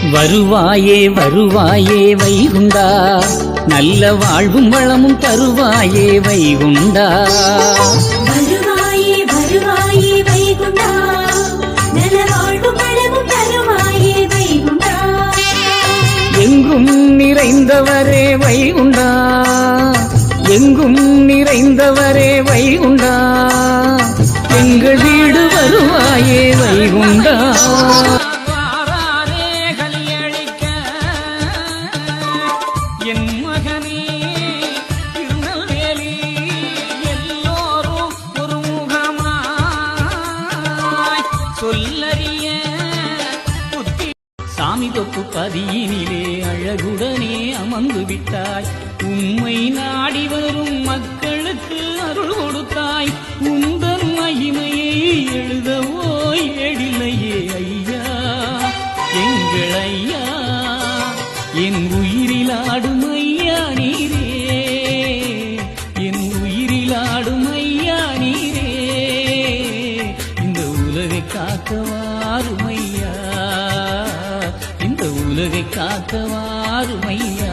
வருவாயே வருவாயே வைகுண்டா, நல்ல வாழ்வும் வளமும் தருவாயே வைகுண்டா. வருவாயே வருவாயே வைகுண்டா, நல்ல வாழ்வும் வளமும் தருவாயே வைகுண்டா. எங்கும் நிறைந்தவரே வைகுண்டா, எங்கும் நிறைந்தவரே வைகுண்டா, எங்கள் வீடு வருவாயே வைகுண்டா. என் மகனே திருநெல்வேலி எல்லோரும் ஒரு முகமாய் சொல்லறிய புத்தி. சாமி தொப்பு பதியினிலே அழகுடனே அமர்ந்து விட்டாய், உம்மை நாடி வரும் மக்களுக்கு அருள் கொடுத்தாய். உந்தன் மகிமையை எழுதவோ ஏடில்லையே ஐயா, எங்கள் ஐயா. என் உயிரிலாடும் ஐயா நீரே, என் உயிரிலாடும் ஐயா நீரே, இந்த உலகை காக்கவாரும் ஐயா, இந்த உலகை காக்கவாரும் ஐயா.